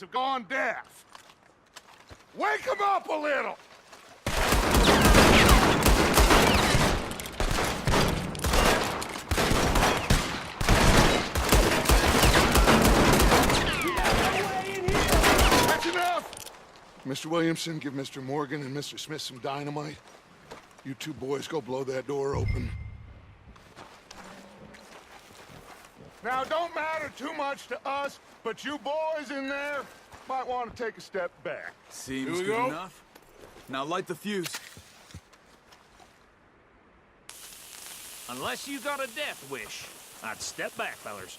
have gone deaf. Wake him up a little! That's enough! Mr. Williamson, give Mr. Morgan and Mr. Smith some dynamite. You two boys go blow that door open. Now, don't matter too much to us, but you boys in there might want to take a step back. Seems good enough. Now light the fuse. Unless you got a death wish, I'd step back, fellers.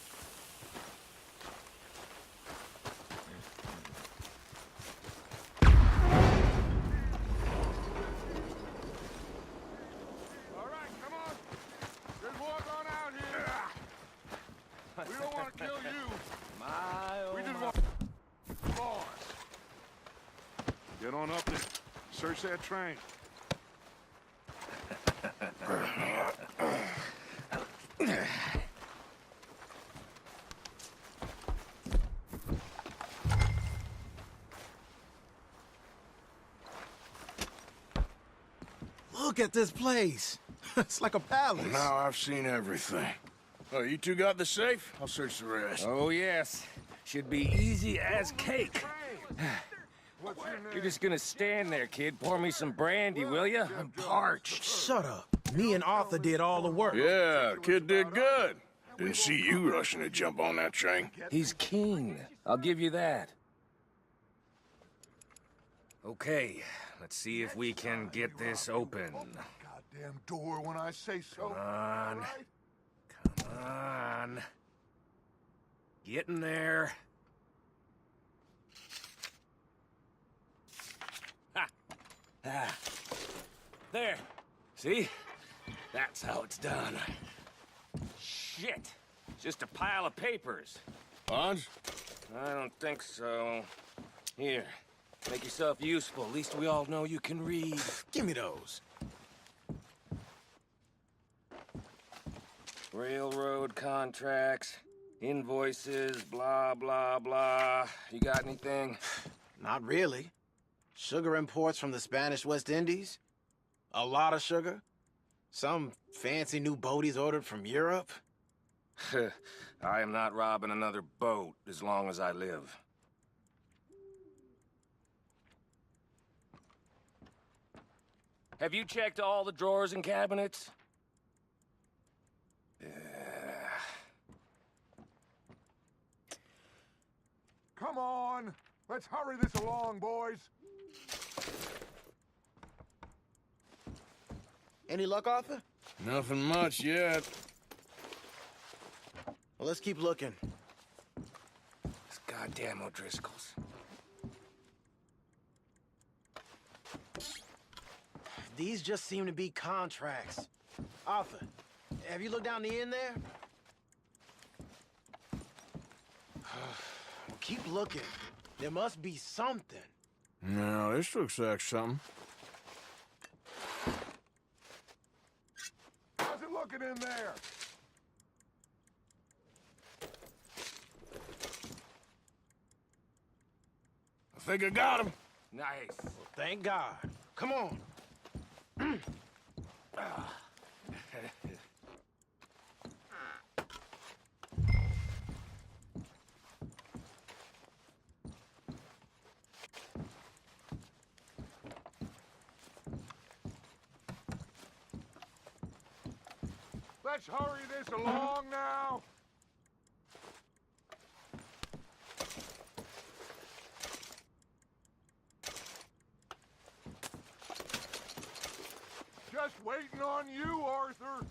All right, come on. Just walk on out here. We don't want to kill you. We just want boss. Get on up there. Search that train. Look at this place. It's like a palace. Now I've seen everything. Oh, you two got the safe? I'll search the rest. Oh, yes. Should be easy as cake. What's your name? You're just gonna stand there, kid. Pour me some brandy, will ya? I'm parched. Shut up. Me and Arthur did all the work. Yeah, kid did good. Didn't see you rushing to jump on that train. He's keen. I'll give you that. Okay, let's see if we can get this open. Goddamn door when I say so. Come on. Come on. Get in there. Ha! Ah. There. See? That's how it's done. Shit. Just a pile of papers. Bonds? I don't think so. Here. Make yourself useful. At least we all know you can read. Give me those. Railroad contracts, invoices, blah, blah, blah. You got anything? Not really. Sugar imports from the Spanish West Indies. A lot of sugar. Some fancy new boat he's ordered from Europe. I am not robbing another boat as long as I live. Have you checked all the drawers and cabinets? Come on. Let's hurry this along, boys. Any luck, Arthur? Nothing much yet. Well, let's keep looking. This goddamn O'Driscolls. These just seem to be contracts. Arthur, have you looked down the end there? Well, keep looking. There must be something. No, this looks like something. How's it looking in there? I think I got him. Nice. Thank God. Come on. Let's hurry this along now. Just waiting on you, Arthur.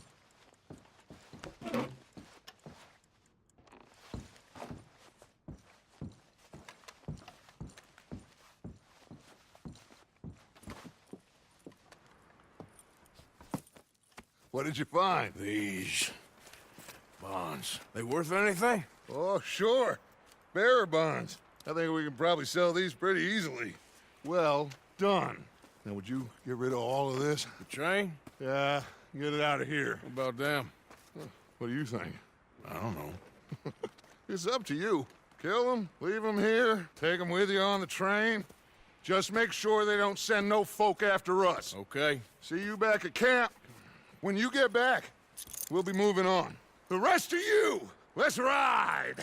What did you find? These bonds. They worth anything? Oh, sure. Bearer bonds. I think we can probably sell these pretty easily. Well done. Now, would you get rid of all of this? The train? Yeah, get it out of here. What about them? What do you think? I don't know. It's up to you. Kill them, leave them here, take them with you on the train. Just make sure they don't send no folk after us. Okay. See you back at camp. When you get back, we'll be moving on. The rest of you, let's ride!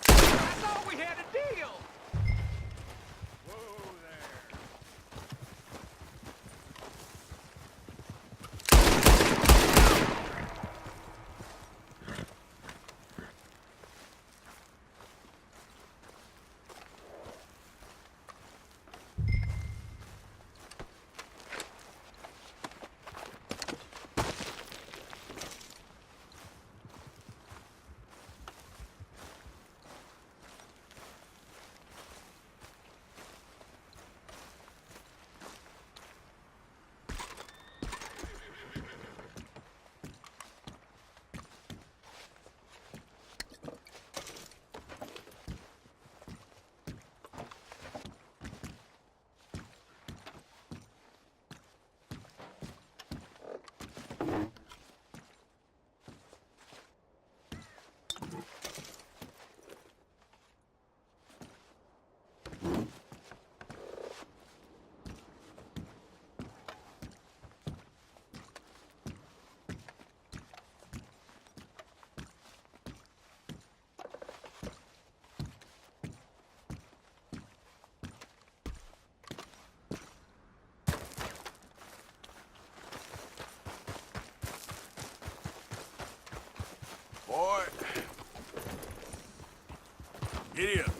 I thought we had a deal! Whoa there. Boy. Giddy up.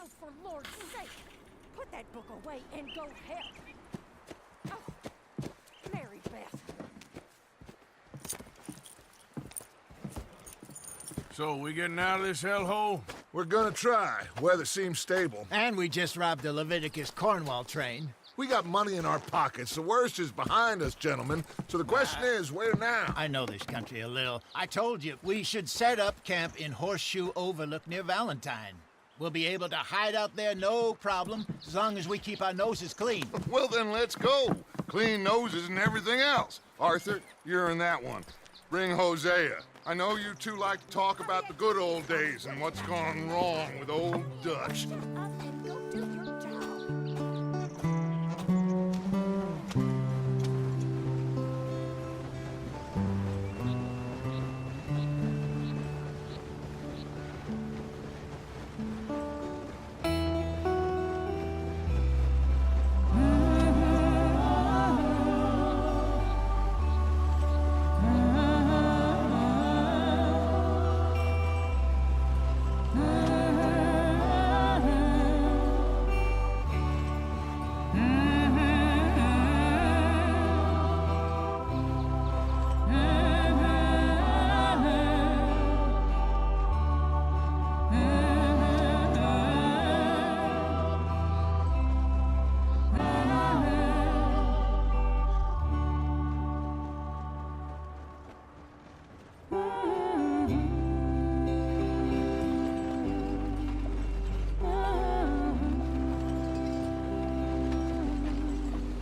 Oh, for Lord's sake, put that book away and go help. Oh, Mary Beth. So, we getting out of this hellhole? We're gonna try. Weather seems stable. And we just robbed the Leviticus Cornwall train. We got money in our pockets. The worst is behind us, gentlemen. So the question is, where now? I know this country a little. I told you, we should set up camp in Horseshoe Overlook near Valentine. We'll be able to hide out there no problem, as long as we keep our noses clean. Well, then let's go. Clean noses and everything else. Arthur, you're in that one. Bring Hosea. I know you two like to talk about the good old days and what's gone wrong with old Dutch. Shut up and go do your job.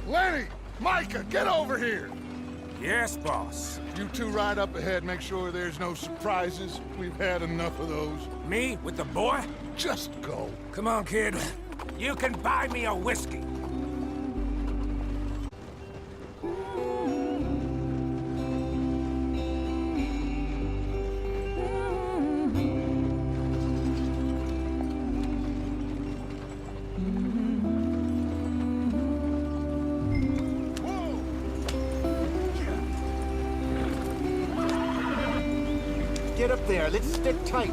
Lenny! Micah, get over here! Yes, boss. You two ride up ahead, make sure there's no surprises. We've had enough of those. Me with the boy? Just go. Come on, kid. You can buy me a whiskey. Get up there. Let's stick tight.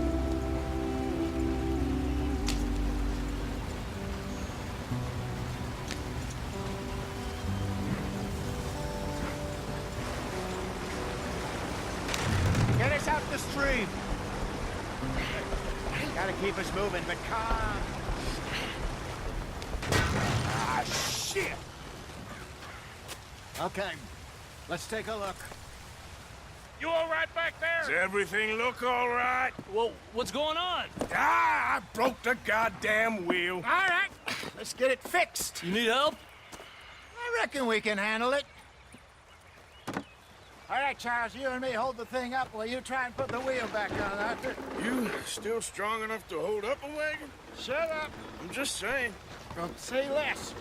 Get us out the stream. Gotta keep us moving, but calm. Ah, shit! Okay, let's take a look. You all right back there? Does everything look all right? Well, what's going on? Ah, I broke the goddamn wheel. All right, let's get it fixed. You need help? I reckon we can handle it. All right, Charles, you and me hold the thing up while you try and put the wheel back on, Arthur. You still strong enough to hold up a wagon? Shut up. I'm just saying. Don't say less.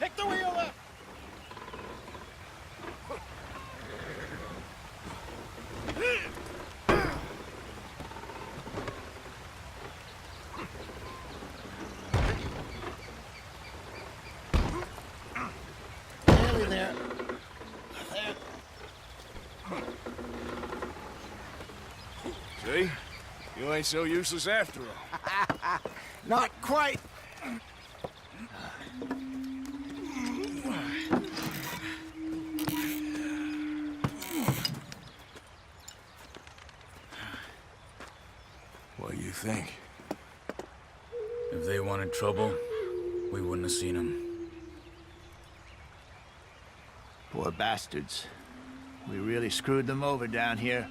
Pick the wheel up. Nearly there. See? You ain't so useless after all. Not quite. What do you think? If they wanted trouble, we wouldn't have seen them. Poor bastards. We really screwed them over down here.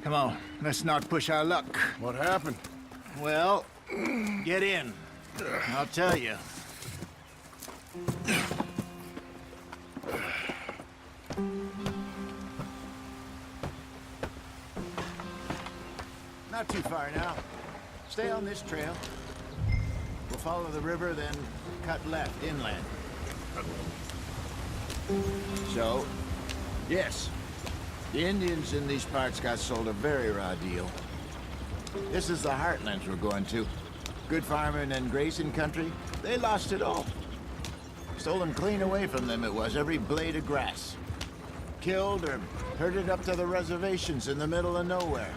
Come on, let's not push our luck. What happened? Well, get in. I'll tell you. Not too far now. Stay on this trail. We'll follow the river, then cut left inland. So, yes, the Indians in these parts got sold a very raw deal. This is the heartlands we're going to. Good farming and grazing country, they lost it all. Stolen clean away from them it was, every blade of grass. Killed or herded up to the reservations in the middle of nowhere.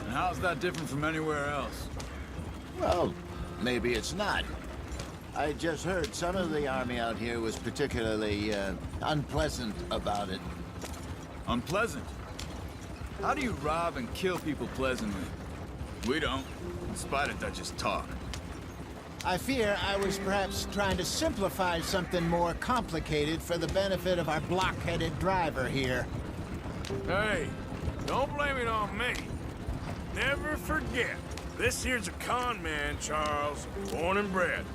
And how's that different from anywhere else? Well, maybe it's not. I just heard some of the army out here was particularly, unpleasant about it. Unpleasant? How do you rob and kill people pleasantly? We don't, in spite of Dutch's talk. I fear I was perhaps trying to simplify something more complicated for the benefit of our block-headed driver here. Hey, don't blame it on me. Never forget, this here's a con man, Charles, born and bred.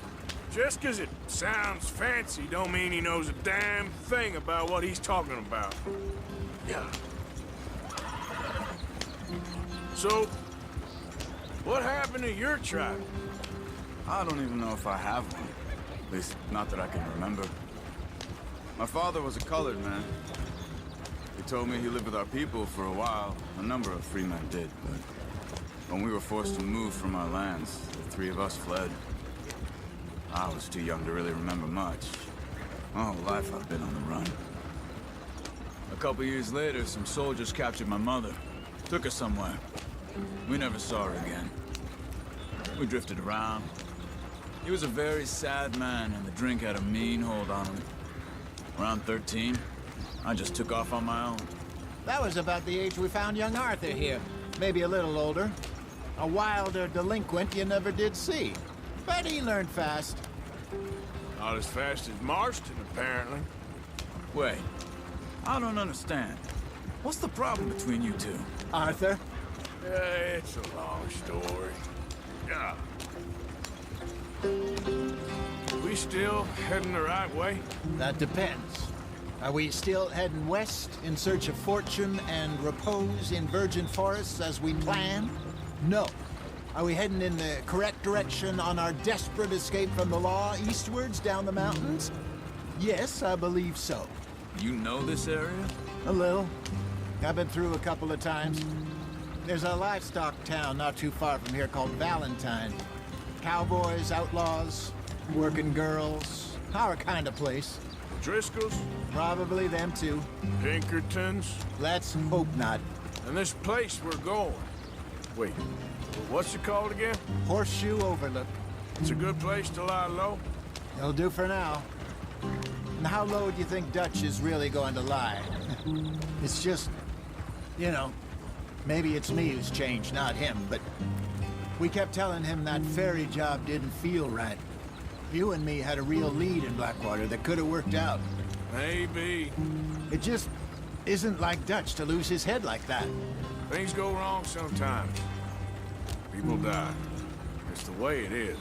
Just 'cause it sounds fancy don't mean he knows a damn thing about what he's talking about. Yeah. So, what happened to your tribe? I don't even know if I have one. At least, not that I can remember. My father was a colored man. He told me he lived with our people for a while. A number of free men did, but when we were forced to move from our lands, the three of us fled. I was too young to really remember much. My whole life I've been on the run. A couple years later, some soldiers captured my mother. Took her somewhere. We never saw her again. We drifted around. He was a very sad man, and the drink had a mean hold on him. Around 13, I just took off on my own. That was about the age we found young Arthur here. Maybe a little older. A wilder delinquent you never did see. But he learned fast. Not as fast as Marston, apparently. Wait, I don't understand. What's the problem between you two? Arthur? It's a long story. Yeah. We still heading the right way? That depends. Are we still heading west in search of fortune and repose in virgin forests as we planned? No. Are we heading in the correct direction on our desperate escape from the law eastwards down the mountains? Yes, I believe so. You know this area? A little. I've been through a couple of times. There's a livestock town not too far from here called Valentine. Cowboys, outlaws, working girls, our kind of place. Driscoll's? Probably them too. Pinkertons? Let's hope not. And this place we're going. Wait, what's it called again? Horseshoe Overlook. It's a good place to lie low? It'll do for now. And how low do you think Dutch is really going to lie? It's just, you know, maybe it's me who's changed, not him, but we kept telling him that ferry job didn't feel right. You and me had a real lead in Blackwater that could have worked out. Maybe. It just isn't like Dutch to lose his head like that. Things go wrong sometimes. People die. It's the way it is.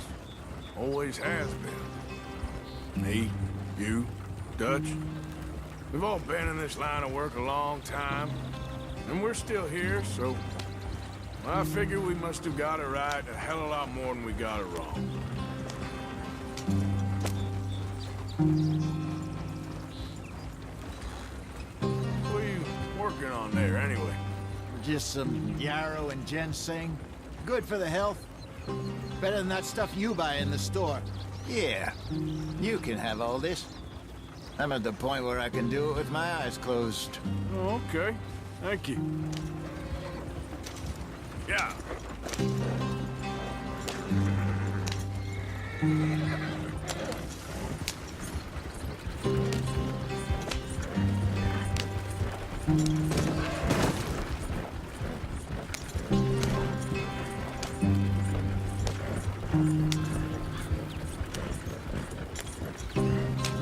Always has been. Me, you, Dutch. We've all been in this line of work a long time. And we're still here, so... I figure we must have got it right a hell of a lot more than we got it wrong. What are you working on there, anyway? Just some yarrow and ginseng. Good for the health. Better than that stuff you buy in the store. Yeah, you can have all this. I'm at the point where I can do it with my eyes closed. Oh, okay. Thank you. Yeah.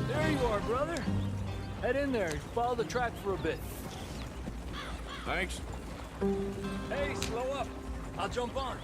There you are, brother. Head in there and follow the track for a bit. Thanks. Hey, slow up. I'll jump on.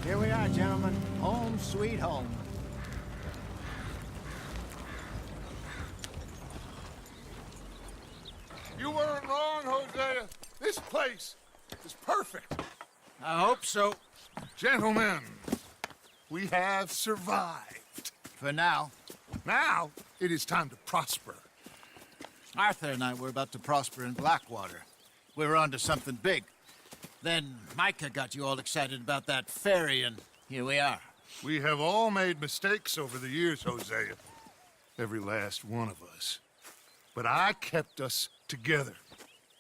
Here we are, gentlemen. Home sweet home. You weren't wrong, Hosea. This place is perfect. I hope so. Gentlemen, we have survived. For now. Now, it is time to prosper. Arthur and I were about to prosper in Blackwater. We were onto something big. Then Micah got you all excited about that ferry, and here we are. We have all made mistakes over the years, Hosea. Every last one of us. But I kept us together.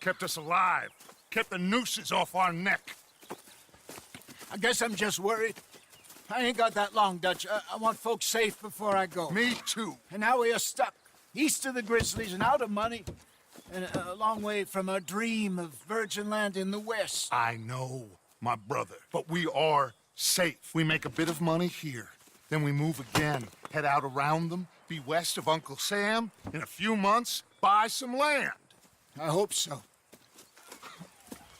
Kept us alive. Kept the nooses off our neck. I guess I'm just worried. I ain't got that long, Dutch. I want folks safe before I go. Me too. And now we are stuck, east of the Grizzlies and out of money, and a long way from our dream of virgin land in the west. I know, my brother. But we are safe. We make a bit of money here. Then we move again, head out around them, be west of Uncle Sam. In a few months, buy some land. I hope so.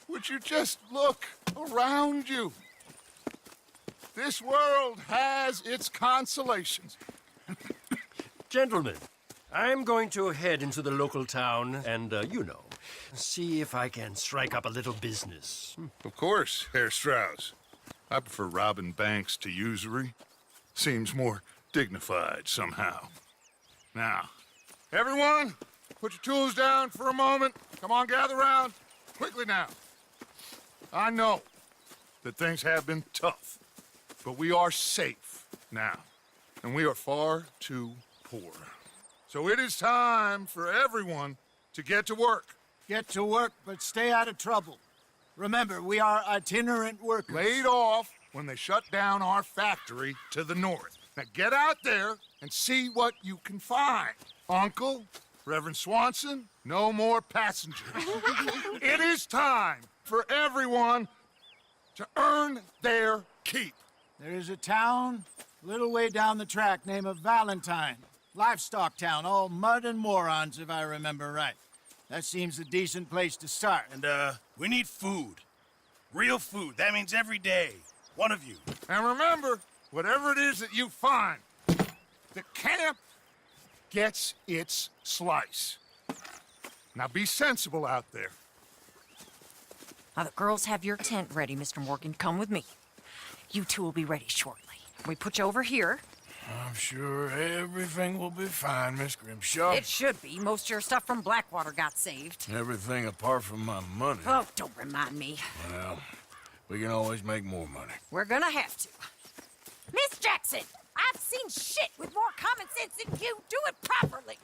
Would you just look around you? This world has its consolations. Gentlemen, I'm going to head into the local town and, you know, see if I can strike up a little business. Of course, Herr Strauss. I prefer robbing banks to usury. Seems more dignified somehow. Now, everyone, put your tools down for a moment. Come on, gather round. Quickly now. I know that things have been tough, but we are safe now, and we are far too poor. So it is time for everyone to get to work. Get to work, but stay out of trouble. Remember, we are itinerant workers. Laid off when they shut down our factory to the north. Now get out there and see what you can find. Uncle, Reverend Swanson, no more passengers. It is time for everyone to earn their keep. There is a town a little way down the track named Valentine. Livestock town, all mud and morons, if I remember right. That seems a decent place to start. And, we need food. Real food. That means every day. One of you. And remember, whatever it is that you find, the camp gets its slice. Now be sensible out there. Now, the girls have your tent ready, Mr. Morgan. Come with me. You two will be ready shortly. We put you over here. I'm sure everything will be fine, Miss Grimshaw. It should be. Most of your stuff from Blackwater got saved. Everything apart from my money. Oh, don't remind me. Well, we can always make more money. We're gonna have to. Miss Jackson, I've seen shit with more common sense than you. Do it properly.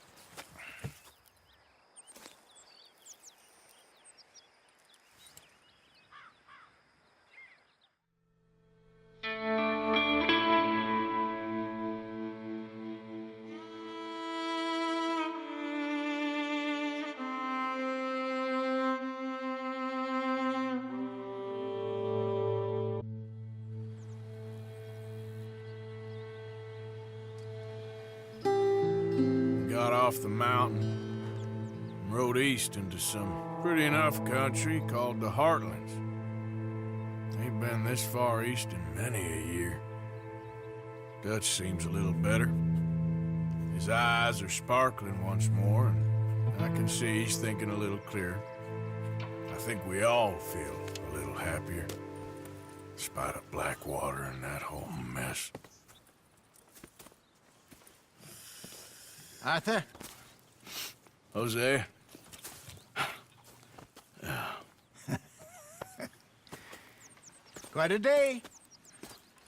Got off the mountain and rode east into some pretty enough country called the Heartlands. Ain't been this far east in many a year. Dutch seems a little better. His eyes are sparkling once more, and I can see he's thinking a little clearer. I think we all feel a little happier, in spite of Blackwater and that whole mess. Arthur? Hosea? Quite a day.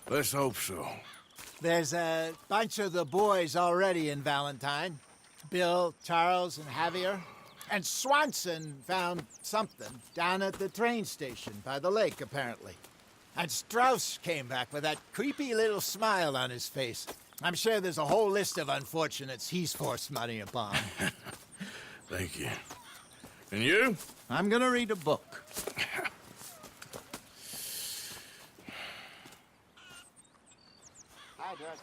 Let's hope so. There's a bunch of the boys already in Valentine. Bill, Charles, and Javier. And Swanson found something down at the train station by the lake, apparently. And Strauss came back with that creepy little smile on his face. I'm sure there's a whole list of unfortunates he's forced money upon. Thank you. And you? I'm gonna read a book. Hi, Dutch.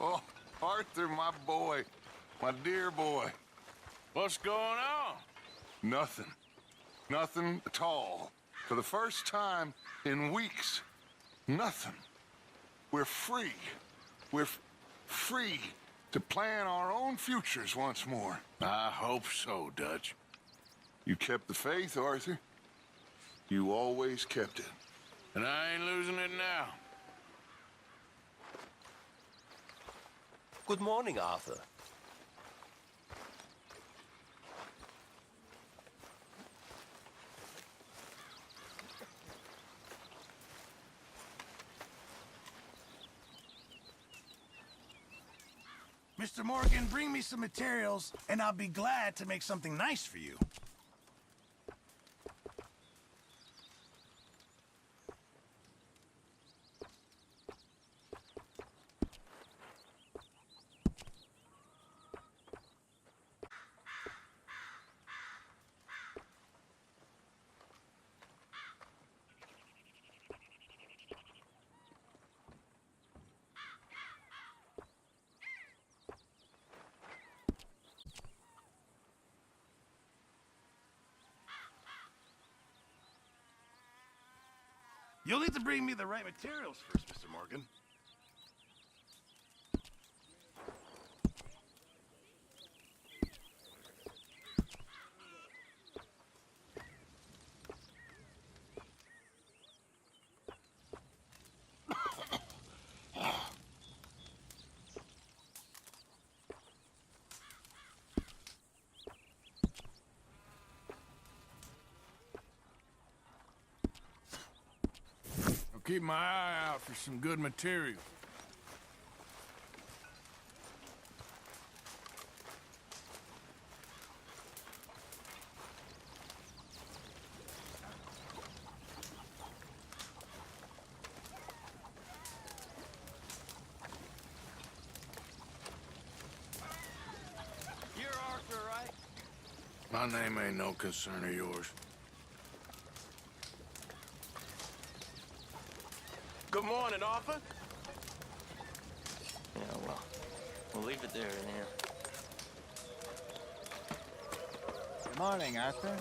Oh, Arthur, my boy. My dear boy. What's going on? Nothing. Nothing at all. For the first time in weeks. Nothing. We're free. We're free to plan our own futures once more. I hope so, Dutch. You kept the faith, Arthur. You always kept it. And I ain't losing it now. Good morning, Arthur. Mr. Morgan, bring me some materials, and I'll be glad to make something nice for you. You'll need to bring me the right materials first, Mr. Morgan. Keep my eye out for some good material. You're Arthur, right? My name ain't no concern of yours. Good morning, Arthur. Yeah, well, we'll leave it there in here. Good morning, Arthur.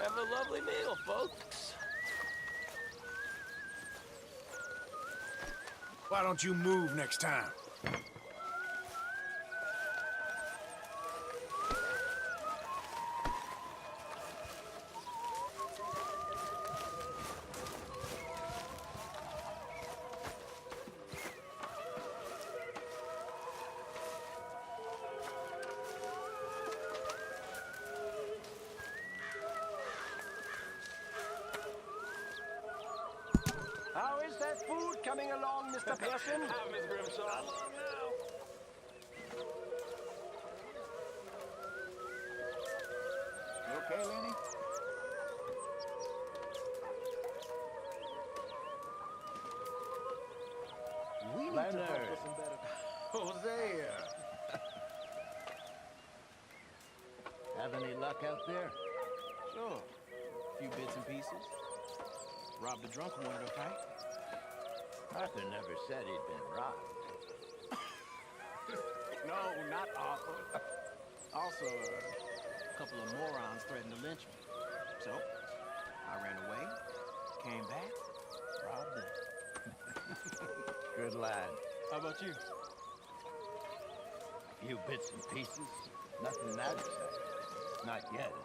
Have a lovely meal, folks. Why don't you move next time? How is that food coming along, Mr. Pearson? Miss Grimshaw. How long now? You okay, Lenny? We need to focus on better. Hosea! Have any luck out there? Sure. A few bits and pieces. Robbed a drunk one at a fight. Arthur never said he'd been robbed. No, not Arthur. Also, a couple of morons threatened to lynch me. So, I ran away, came back, robbed them. Good lad. How about you? A few bits and pieces. Nothing that exciting. Not yet, at least.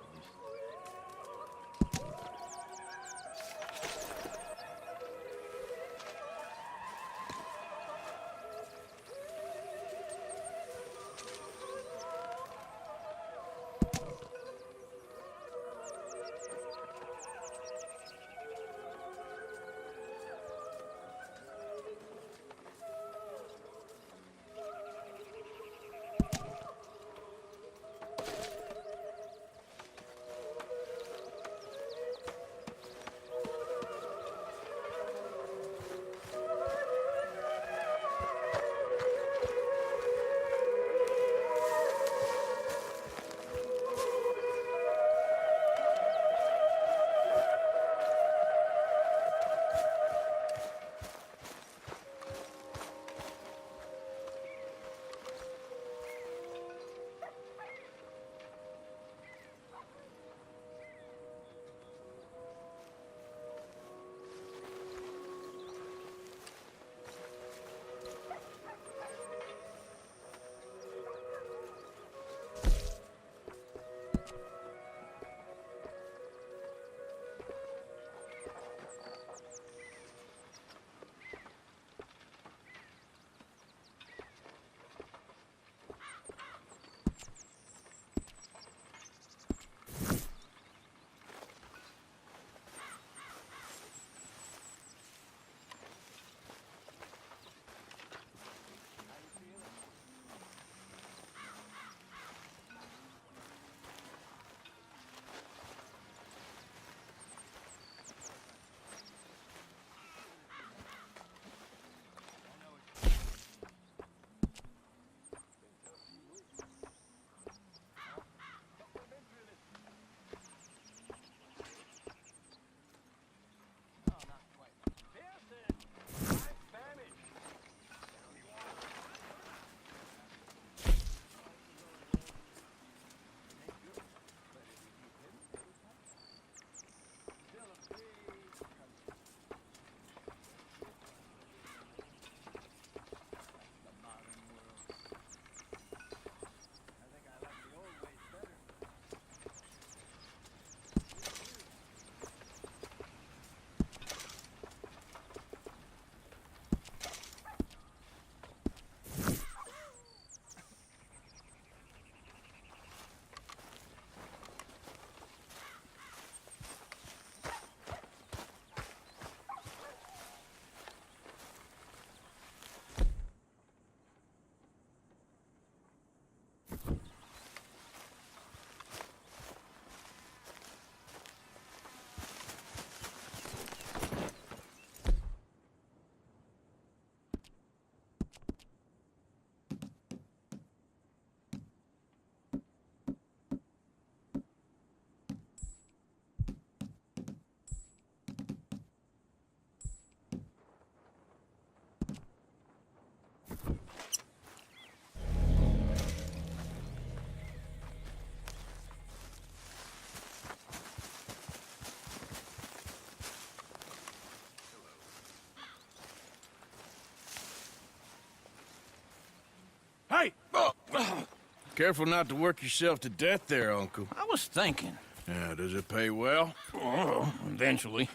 Careful not to work yourself to death there, Uncle. I was thinking. Yeah, does it pay well? Oh, eventually.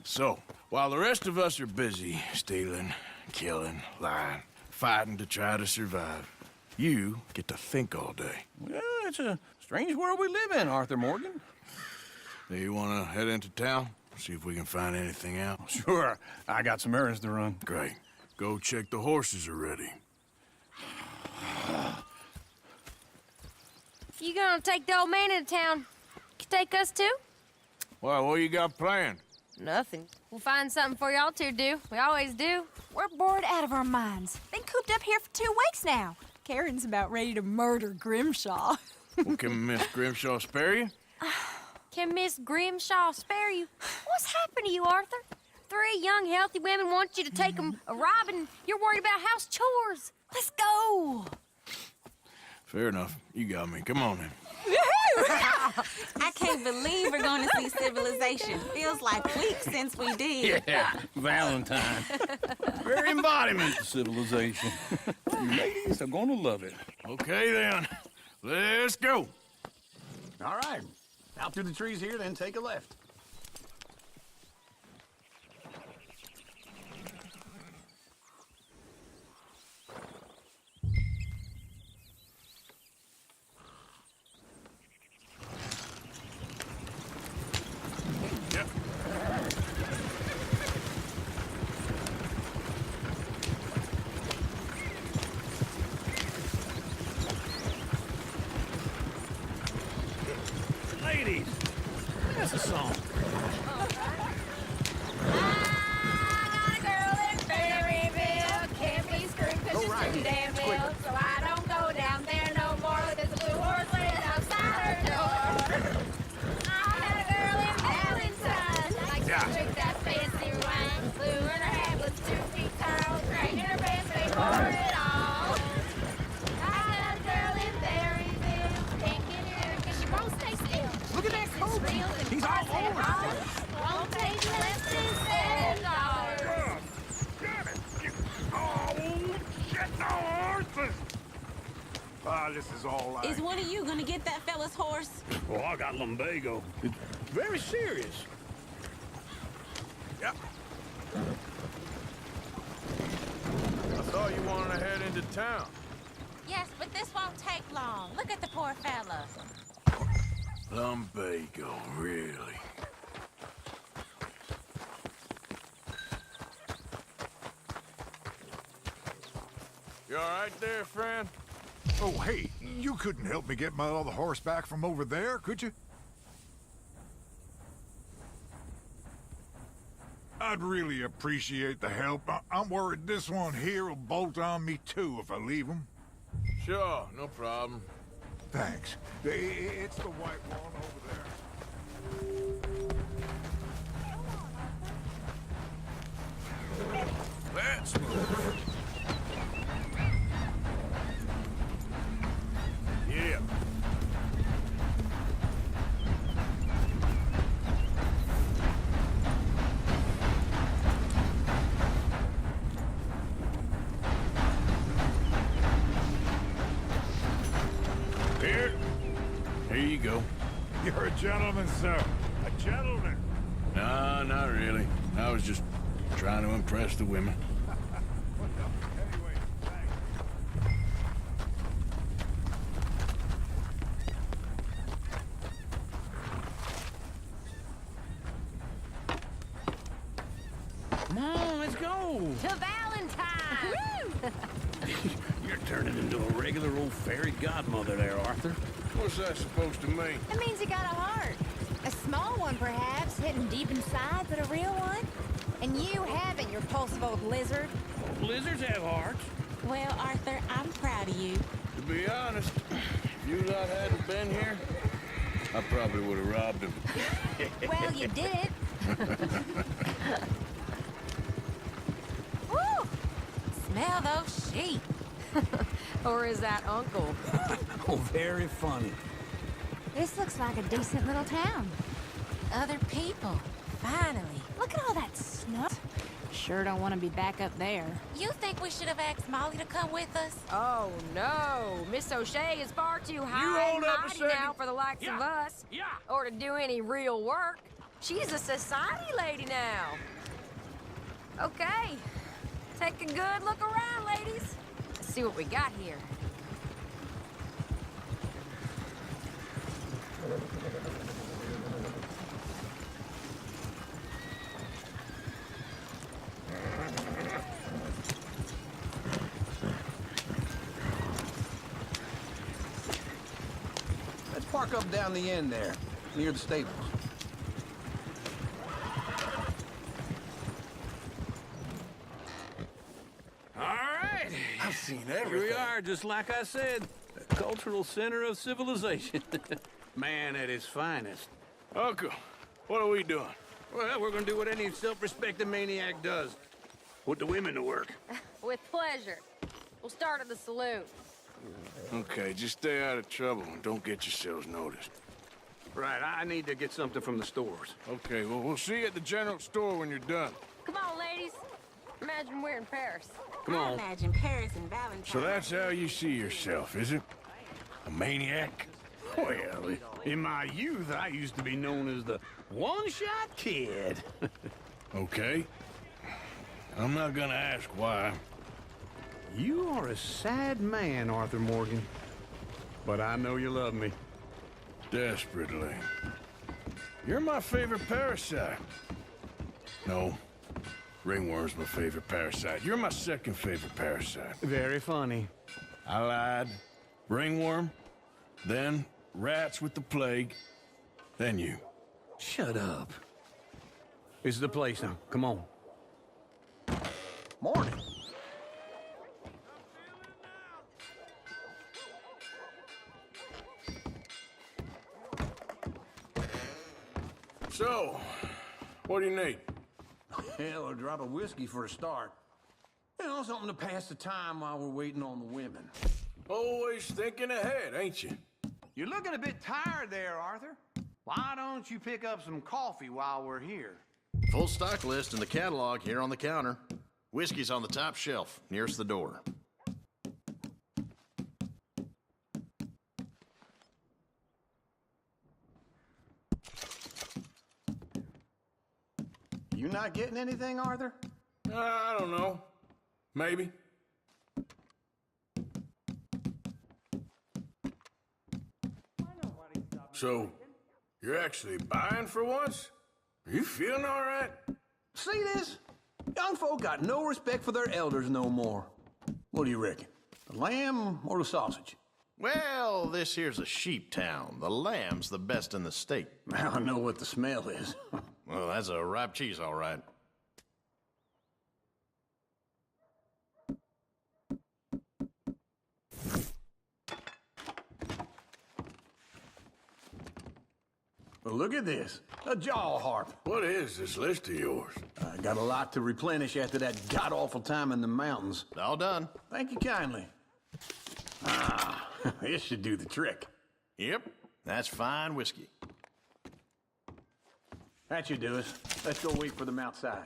So, while the rest of us are busy stealing, killing, lying, fighting to try to survive, you get to think all day. Well, it's a strange world we live in, Arthur Morgan. Do you want to head into town? See if we can find anything out? Sure. I got some errands to run. Great. Go check the horses are ready. You gonna take the old man into town? Take us too? Well, what you got planned? Nothing. We'll find something for y'all to do. We always do. We're bored out of our minds. Been cooped up here for 2 weeks now. Karen's about ready to murder Grimshaw. Well, can Miss Grimshaw spare you? Can Miss Grimshaw spare you? What's happened to you, Arthur? 3 young, healthy women want you to take them a robbing. You're worried about house chores. Let's go. Fair enough. You got me. Come on, then. I can't believe we're going to see civilization. Feels like weeks since we did. Yeah, Valentine. Very embodiment of civilization. You ladies are going to love it. Okay, then. Let's go. All right. Out through the trees here, then take a left. Ladies, that's a song. This is all Is one of you gonna get that fella's horse? Oh, I got lumbago. It's very serious. Yep. I thought you wanted to head into town. Yes, but this won't take long. Look at the poor fella. Lumbago, really? You all right there, friend? Oh, hey, you couldn't help me get my other horse back from over there, could you? I'd really appreciate the help. I'm worried this one here will bolt on me too if I leave him. Sure, no problem. Thanks. It's the white one over there. Let's move. Yeah. Here you go. You're a gentleman, sir. A gentleman. No, not really. I was just trying to impress the women. Anyway, thanks. Come on, let's go. To Valentine! You're turning into a regular old fairy godmother there, Arthur. What's that supposed to mean? It means you got a heart. A small one, perhaps, hidden deep inside, but a real one. And you haven't, you repulsive old lizard. Lizards have hearts. Well, Arthur, I'm proud of you. To be honest, if you lot hadn't been here, I probably would have robbed him. Well, you did it. Woo! Smell those sheep. Or is that Uncle? Oh, very funny. This looks like a decent little town. Other people. Finally. Look at all that snow. Sure don't want to be back up there. You think we should have asked Molly to come with us? Oh, no. Miss O'Shea is far too high hold and up a mighty second. now for the likes of us. Yeah. Or to do any real work. She's a society lady now. Okay. Take a good look around, ladies. Let's see what we got here. Let's park up down the end there, near the stables. All right. I've seen Here everything. we are, just like I said. The cultural center of civilization. Man at his finest. Uncle, what are we doing? Well, we're gonna do what any self-respecting maniac does. Put the women to work. With pleasure. We'll start at the saloon. Okay, just stay out of trouble and don't get yourselves noticed. Right, I need to get something from the stores. Okay, well, we'll see you at the general store when you're done. Come on, ladies. Imagine we're in Paris. Come I on. imagine Paris and Valentine. So that's how you see yourself, is it? A maniac? Well, in my youth, I used to be known as the one-shot kid. Okay. I'm not gonna ask why. You are a sad man, Arthur Morgan. But I know you love me. Desperately. You're my favorite parasite. No. Ringworm's my favorite parasite. You're my second favorite parasite. Very funny. I lied. Ringworm, then rats with the plague, then you. Shut up. This is the place now. Come on. Morning. So, what do you need? Hell, a drop of whiskey for a start. You know, something to pass the time while we're waiting on the women. Always thinking ahead, ain't you? You're looking a bit tired there, Arthur. Why don't you pick up some coffee while we're here? Full stock list in the catalog here on the counter. Whiskey's on the top shelf, nearest the door. You not getting anything, Arthur? I don't know. Maybe. So, you're actually buying for once? Are you feeling all right? See this? Young folk got no respect for their elders no more. What do you reckon? The lamb or the sausage? Well, this here's a sheep town. The lamb's the best in the state. I know what the smell is. Well, that's a ripe cheese, all right. Well, look at this. A jaw harp. What is this list of yours? I got a lot to replenish after that god-awful time in the mountains. All done. Thank you kindly. Ah, this should do the trick. Yep, that's fine whiskey. That should do us. Let's go wait for them outside.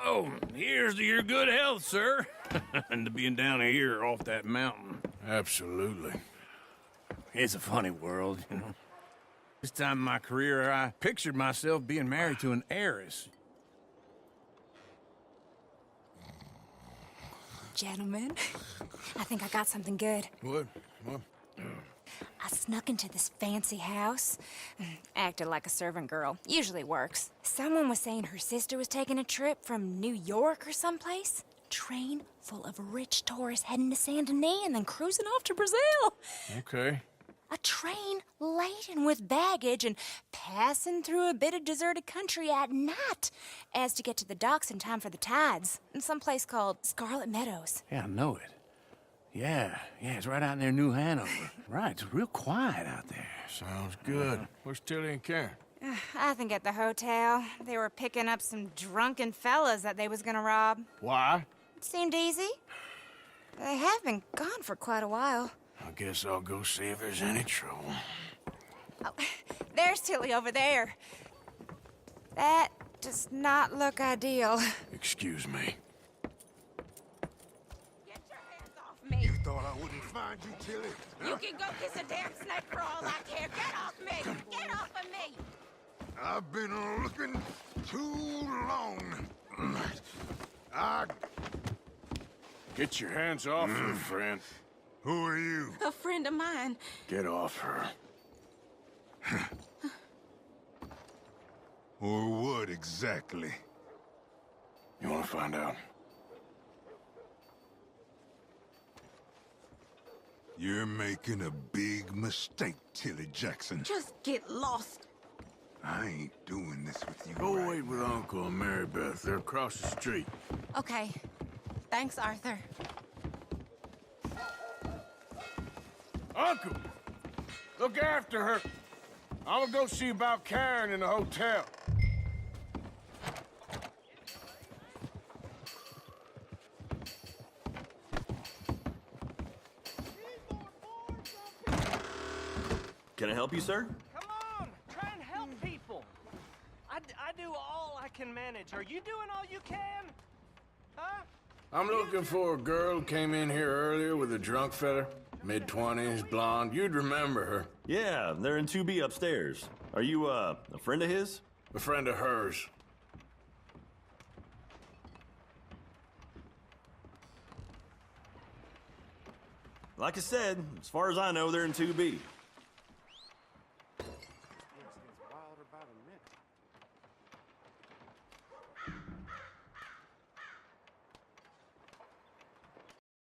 Oh, here's to your good health, sir. And to being down here off that mountain. Absolutely. It's a funny world, you know. This time in my career, I pictured myself being married to an heiress. Gentlemen, I think I got something good. What? I snuck into this fancy house. Acted like a servant girl. Usually works. Someone was saying her sister was taking a trip from New York or someplace. Train full of rich tourists heading to Saint Denis and then cruising off to Brazil. Okay. A train laden with baggage and passing through a bit of deserted country at night as to get to the docks in time for the tides in some place called Scarlet Meadows. Yeah, I know it. Yeah, it's right out near New Hanover. Right, it's real quiet out there. Sounds good. Where's Tilly and Karen? I think at the hotel. They were picking up some drunken fellas that they was gonna rob. Why? It seemed easy. They have been gone for quite a while. I guess I'll go see if there's any trouble. Oh, there's Tilly over there. That does not look ideal. Excuse me. Get your hands off me. You thought I wouldn't find you, Tilly? You can go kiss a damn snake for all I care. Get off me! Get off of me! I've been looking too long. Get your hands off her, friend. Who are you? A friend of mine. Get off her. Or what exactly? You want to find out? You're making a big mistake, Tilly Jackson. Just get lost. I ain't doing this with you. Go wait with Uncle and Mary Beth. They're across the street. Okay. Thanks, Arthur. Uncle! Look after her. I'm gonna go see about Karen in the hotel. Can I help you, sir? Come on, try and help people. I do all I can manage. Are you doing all you can? Huh? I'm looking for a girl who came in here earlier with a drunk fella. Mid-20s, blonde. You'd remember her. Yeah, they're in 2B upstairs. Are you, a friend of his? A friend of hers. Like I said, as far as I know, they're in 2B.